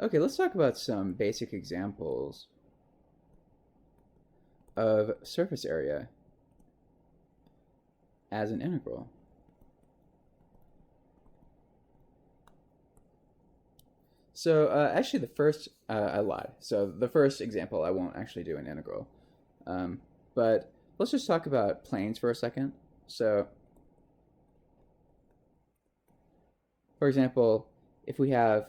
Okay, let's talk about some basic examples of surface area as an integral. So actually the first, I lied. So the first example I won't actually do an integral. But let's just talk about planes for a second. So for example, if we have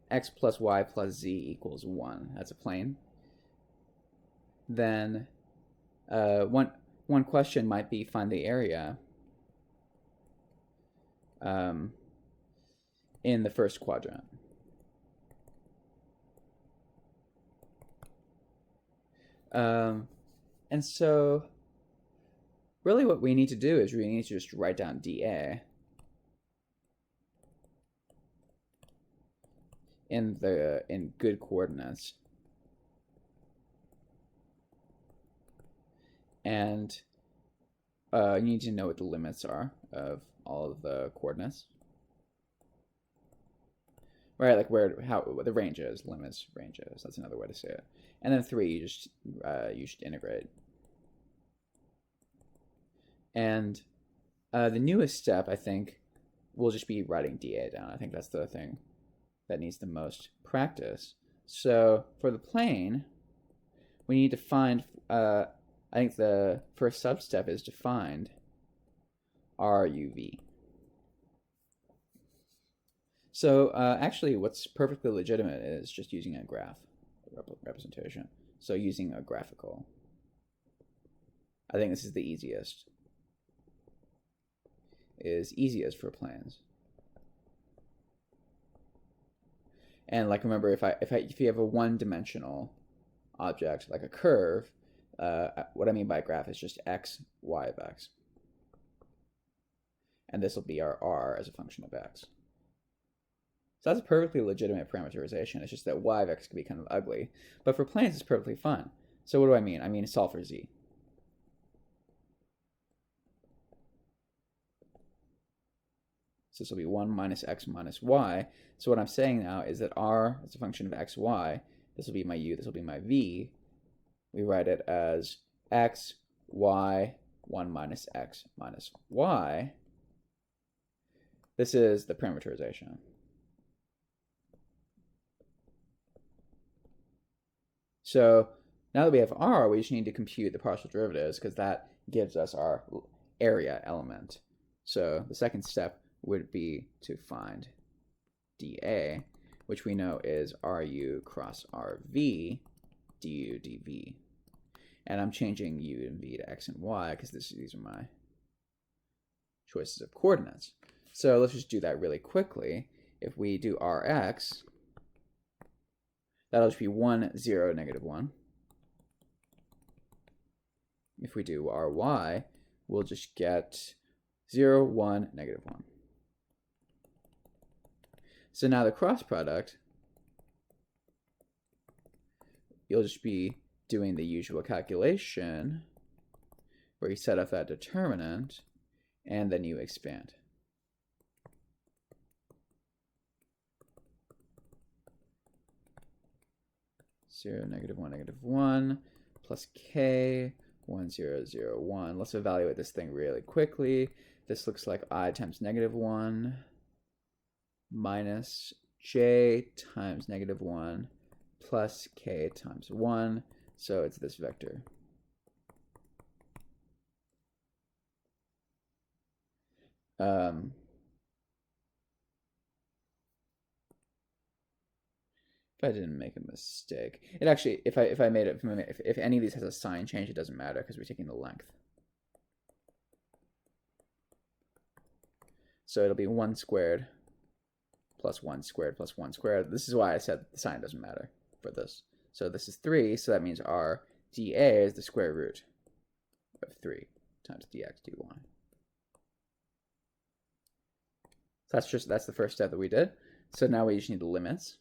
x plus y plus z equals 1, that's a plane, then one question might be find the area in the first quadrant. And so really what we need to do is we need to just write down dA in good coordinates. And you need to know what the limits are of all of the coordinates. Right, like what the range is, limits, ranges. That's another way to say it. And then 3, you should integrate. And the newest step, I think, will just be writing dA down. I think that's the thing that needs the most practice. So for the plane, we need to find, I think the first sub-step is to find RUV. So actually what's perfectly legitimate is just using a graph representation. So using a graphical. I think this is the easiest. Is easiest for planes. And like remember, if you have a one-dimensional object like a curve, what I mean by graph is just x, y of x. And this will be our r as a function of x. So that's a perfectly legitimate parameterization. It's just that y of x can be kind of ugly. But for planes, it's perfectly fun. So what do I mean? I mean solve for z. So this will be 1 minus x minus y. So what I'm saying now is that r is a function of x, y. This will be my u, this will be my v. We write it as x, y, 1 minus x minus y. This is the parameterization. So now that we have r, we just need to compute the partial derivatives because that gives us our area element. So the second step would be to find dA, which we know is RU cross RV du dV. And I'm changing u and v to x and y because these are my choices of coordinates. So let's just do that really quickly. If we do Rx, that'll just be 1, 0, negative 1. If we do Ry, we'll just get 0, 1, negative 1. So now the cross product, you'll just be doing the usual calculation where you set up that determinant and then you expand. Zero, negative 1, plus k, 1, 0, 0, 1. Let's evaluate this thing really quickly. This looks like I times negative 1 minus j times negative 1 plus k times 1. So it's this vector. If I didn't make a mistake, it actually, if any of these has a sign change, it doesn't matter because we're taking the length. So it'll be 1 squared plus 1 squared plus 1 squared. This is why I said the sign doesn't matter for this. So this is 3, so that means our dA is the square root of 3 times dx dy. So that's the first step that we did. So now we just need the limits.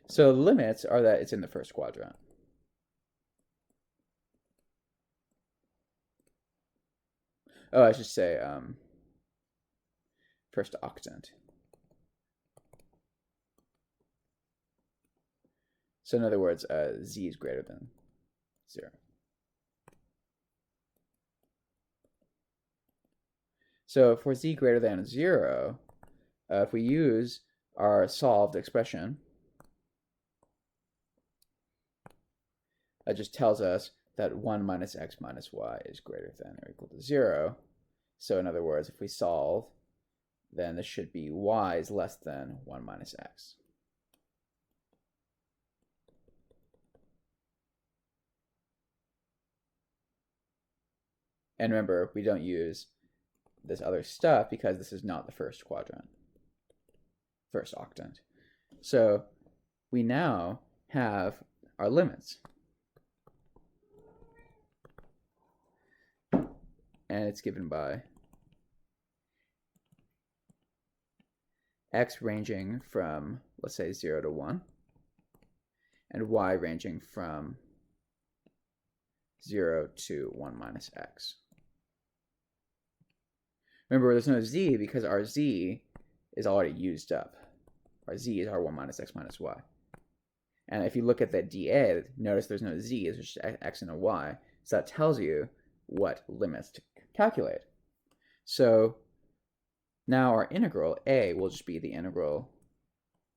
So the limits are that it's in the first quadrant. Oh, I should say, first octant. So in other words, z is greater than 0. So for z greater than 0, if we use our solved expression, that just tells us that 1 minus x minus y is greater than or equal to 0. So in other words, if we solve, then this should be y is less than 1 minus x. And remember, we don't use this other stuff because this is not the first quadrant, first octant. So we now have our limits. And it's given by x ranging from, let's say, 0 to 1, and y ranging from 0 to 1 minus x. Remember, there's no z because our z is already used up. Our z is our 1 minus x minus y. And if you look at that dA, notice there's no z, it's just x and a y. So that tells you what limits to calculate. So now our integral, a, will just be the integral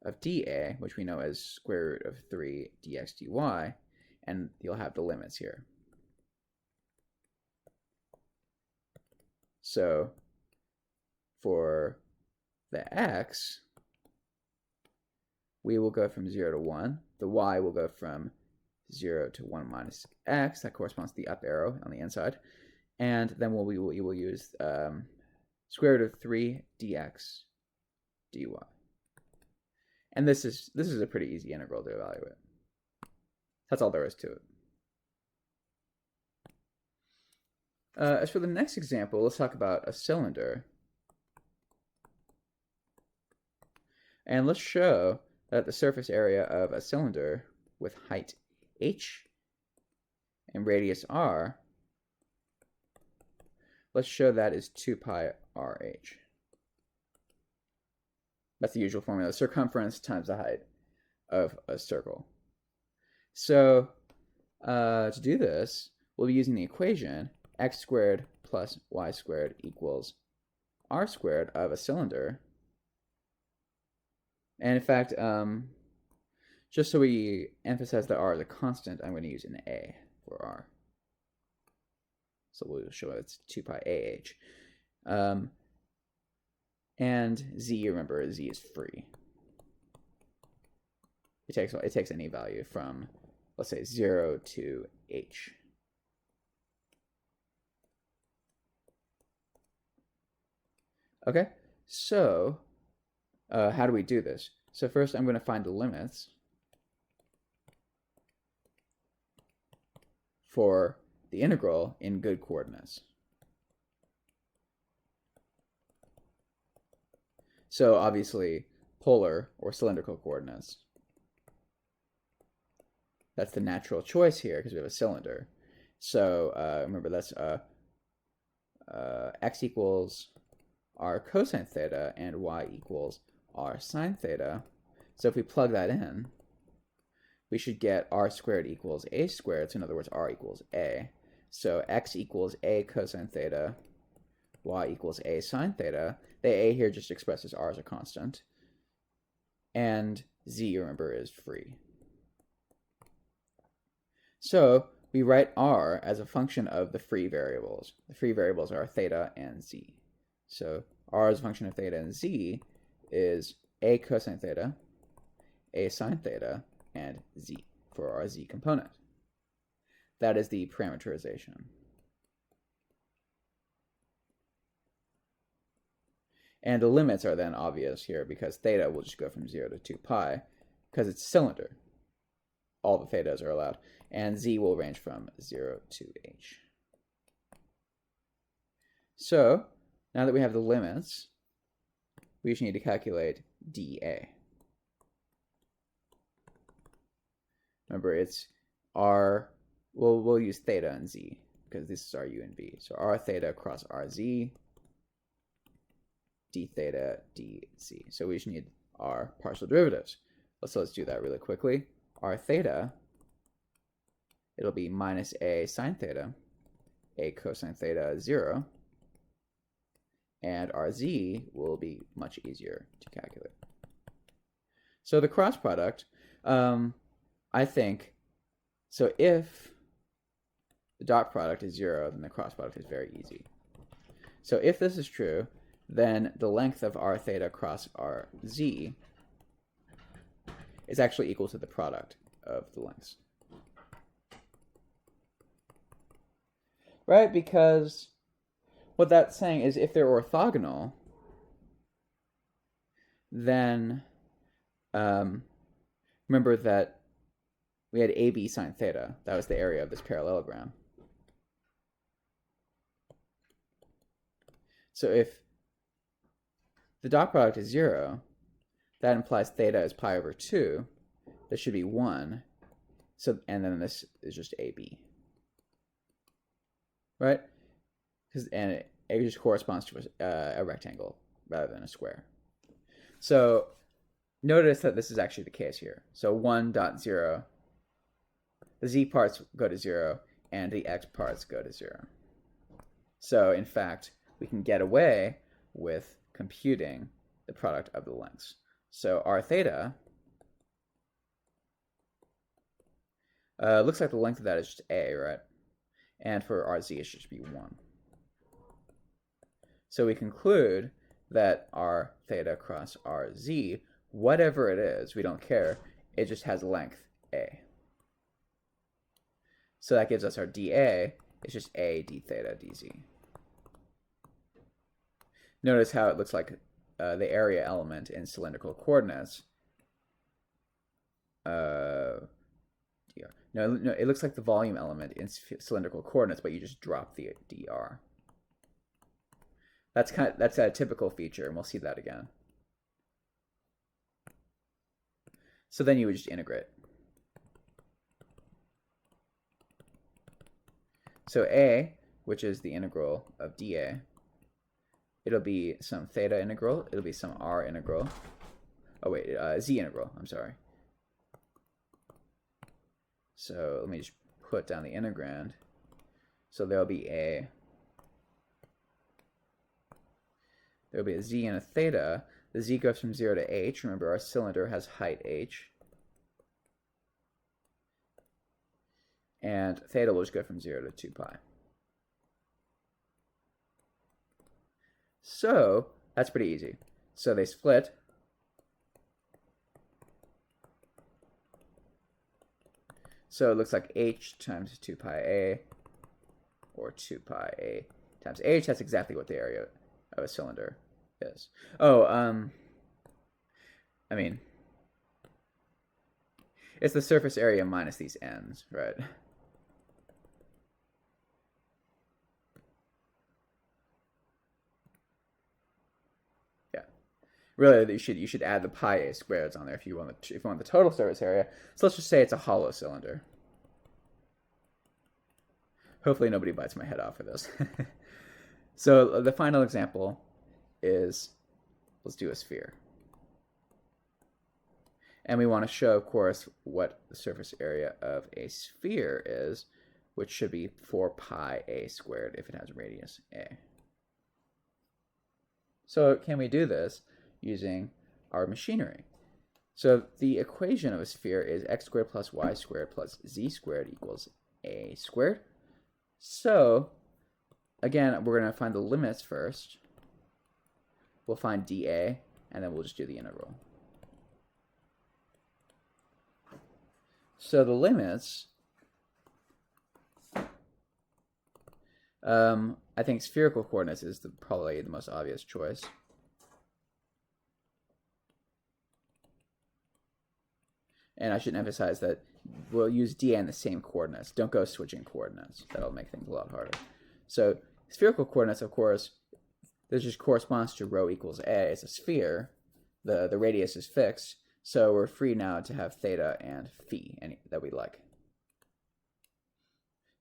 of dA, which we know as square root of 3 dx dy, and you'll have the limits here. So for the x, we will go from 0 to 1. The y will go from 0 to 1 minus x. That corresponds to the up arrow on the inside. And then we will use square root of 3 dx dy. And this is a pretty easy integral to evaluate. That's all there is to it. As for the next example, let's talk about a cylinder. And let's show that the surface area of a cylinder with height h and radius r, let's show that is 2 pi rh. That's the usual formula, circumference times the height of a circle. So to do this, we'll be using the equation x squared plus y squared equals r squared of a cylinder. And in fact, just so we emphasize that r is a constant, I'm going to use an a for r. So we'll show it's 2 pi ah. And z, remember, z is free. It takes any value from, let's say, 0 to h. Okay, so how do we do this? So first I'm going to find the limits for the integral in good coordinates. So obviously polar or cylindrical coordinates. That's the natural choice here because we have a cylinder. So remember that's x equals r cosine theta and y equals r sine theta. So if we plug that in, we should get r squared equals a squared. So in other words, r equals a. So x equals a cosine theta, y equals a sine theta. The a here just expresses r as a constant. And z, remember, is free. So we write r as a function of the free variables. The free variables are theta and z. So r as a function of theta and z is a cosine theta, a sine theta, and z for our z component. That is the parameterization. And the limits are then obvious here because theta will just go from 0 to 2 pi because it's a cylinder. All the thetas are allowed. And z will range from 0 to h. So now that we have the limits, we just need to calculate dA. Remember, it's r, we'll use theta and z because this is our u and v. So r theta cross r z d theta dz. So we just need our partial derivatives. Let's do that really quickly. R theta, it'll be minus a sine theta, a cosine theta 0, and our z will be much easier to calculate. So the cross product, I think, so if the dot product is 0, then the cross product is very easy. So if this is true, then the length of r theta cross r z is actually equal to the product of the lengths. Right? Because what that's saying is if they're orthogonal, then remember that we had AB sine theta. That was the area of this parallelogram. So if the dot product is 0, that implies theta is pi over 2. This should be 1. So, and then this is just AB. Right? And it just corresponds to a rectangle rather than a square. So notice that this is actually the case here. So 1.0, the z parts go to 0, and the x parts go to 0. So in fact, we can get away with computing the product of the lengths. So r theta looks like the length of that is just a, right? And for rz, it should be 1. So we conclude that r theta cross rz, whatever it is, we don't care, it just has length a. So that gives us our dA, it's just a d theta dz. Notice how it looks like the area element in cylindrical coordinates. No, it looks like the volume element in cylindrical coordinates, but you just drop the dr. That's a typical feature, and we'll see that again. So then you would just integrate. So a, which is the integral of dA, it'll be some theta integral, it'll be some r integral. Oh wait, z integral, I'm sorry. So let me just put down the integrand. So there'll be a z and a theta. The z goes from 0 to h. Remember, our cylinder has height h. And theta will just go from 0 to 2 pi. So that's pretty easy. So they split. So it looks like h times 2 pi a, or 2 pi a times h. That's exactly what the area of a cylinder is. Oh, I mean, it's the surface area minus these ends, right? Yeah. Really, you should add the pi a squareds on there if you want the total surface area. So let's just say it's a hollow cylinder. Hopefully nobody bites my head off for this. So the final example is, let's do a sphere. And we want to show, of course, what the surface area of a sphere is, which should be 4 pi a squared if it has radius a. So can we do this using our machinery? So the equation of a sphere is x squared plus y squared plus z squared equals a squared. So again, we're going to find the limits first. We'll find dA, and then we'll just do the integral. So the limits, I think spherical coordinates is probably the most obvious choice. And I should emphasize that we'll use dA in the same coordinates. Don't go switching coordinates. That'll make things a lot harder. So spherical coordinates, of course, this just corresponds to rho equals a. It's a sphere. The radius is fixed. So we're free now to have theta and phi that we like.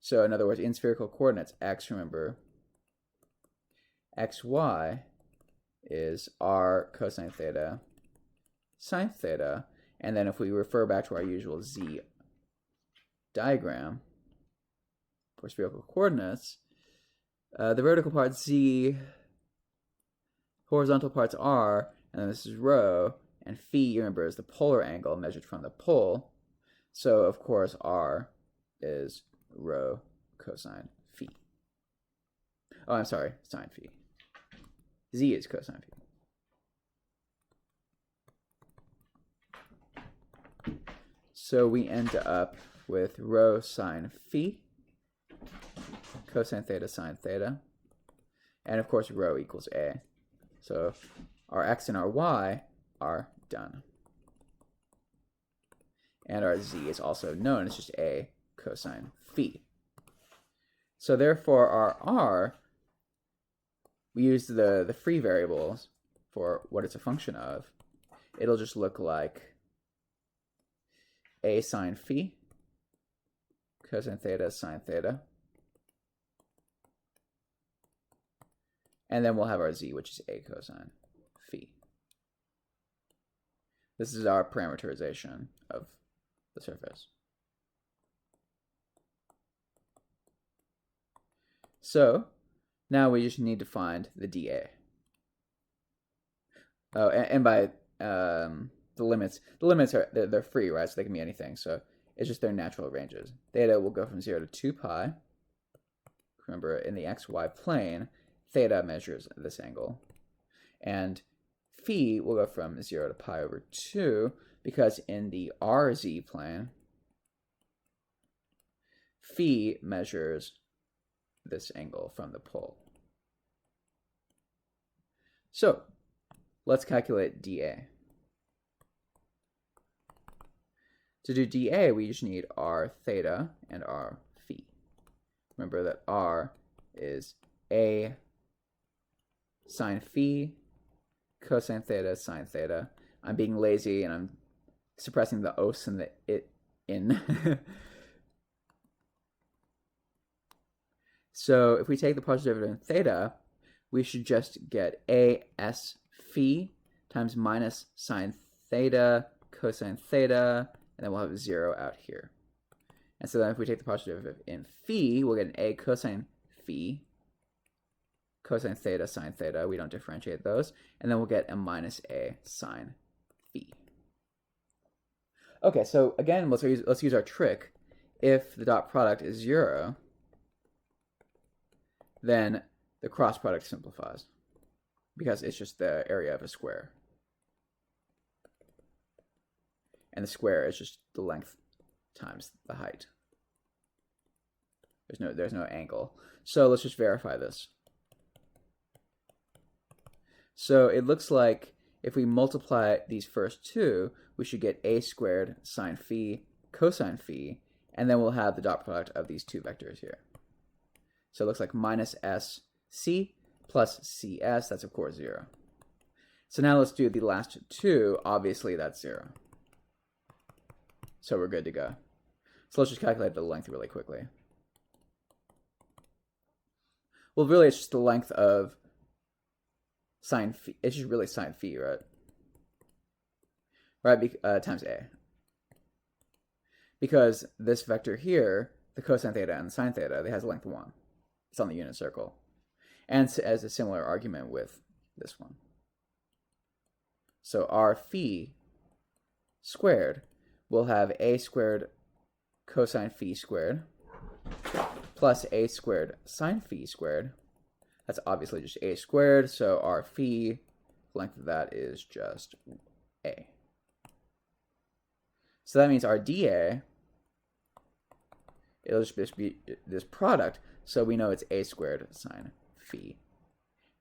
So in other words, in spherical coordinates, x, remember, xy is r cosine theta sine theta. And then if we refer back to our usual z diagram for spherical coordinates, the vertical part's z, horizontal part's r, and then this is rho, and phi, you remember, is the polar angle measured from the pole. So, of course, r is rho cosine phi. Oh, I'm sorry, sine phi. Z is cosine phi. So we end up with rho sine phi, cosine theta sine theta, and of course rho equals a. So our x and our y are done. And our z is also known, it's just a cosine phi. So therefore our r, we use the free variables for what it's a function of. It'll just look like a sine phi, cosine theta sine theta. And then we'll have our z, which is a cosine phi. This is our parameterization of the surface. So now we just need to find the dA. Oh, and by the limits are they're free, right? So they can be anything. So it's just their natural ranges. Theta will go from 0 to 2 pi. Remember, in the xy plane, theta measures this angle. And phi will go from 0 to pi over 2, because in the RZ plane, phi measures this angle from the pole. So let's calculate dA. To do dA, we just need r theta and r phi. Remember that r is a sine phi, cosine theta, sine theta. I'm being lazy and I'm suppressing the os and the it in. So if we take the partial derivative in theta, we should just get a s phi times minus sine theta cosine theta, and then we'll have 0 out here. And so then if we take the partial derivative in phi, we'll get an a cosine phi, cosine theta, sine theta. We don't differentiate those. And then we'll get a minus a sine phi. Okay, so again, let's use our trick. If the dot product is 0, then the cross product simplifies, because it's just the area of a square. And the square is just the length times the height. There's no angle. So let's just verify this. So it looks like if we multiply these first two, we should get a squared sine phi cosine phi, and then we'll have the dot product of these two vectors here. So it looks like minus sc plus cs, that's of course 0. So now let's do the last two. Obviously that's 0. So we're good to go. So let's just calculate the length really quickly. Well, really it's just the length of sine phi. It's just really sine phi, right? Right, times a. Because this vector here, the cosine theta and the sine theta, they has length 1. It's on the unit circle. And as a similar argument with this one. So r phi squared will have a squared cosine phi squared plus a squared sine phi squared. That's obviously just a squared, so r phi, length of that is just a. So that means our dA, it'll just be this product, so we know it's a squared sine phi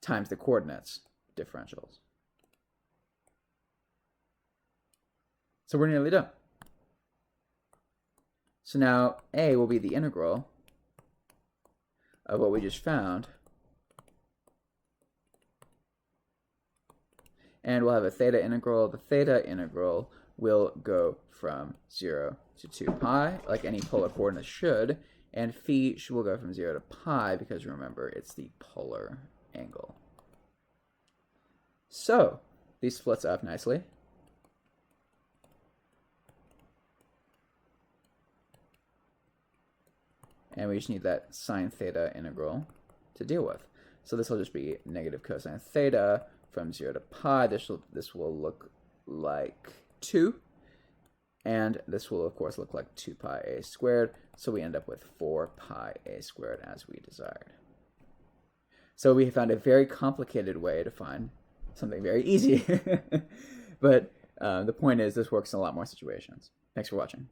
times the coordinates differentials. So we're nearly done. So now a will be the integral of what we just found. And we'll have a theta integral. The theta integral will go from 0 to 2 pi, like any polar coordinate should. And phi will go from 0 to pi, because remember, it's the polar angle. So these splits up nicely. And we just need that sine theta integral to deal with. So this will just be negative cosine theta from 0 to pi. This will look like 2. And this will, of course, look like 2 pi a squared. So we end up with 4 pi a squared as we desired. So we found a very complicated way to find something very easy. But the point is, this works in a lot more situations. Thanks for watching.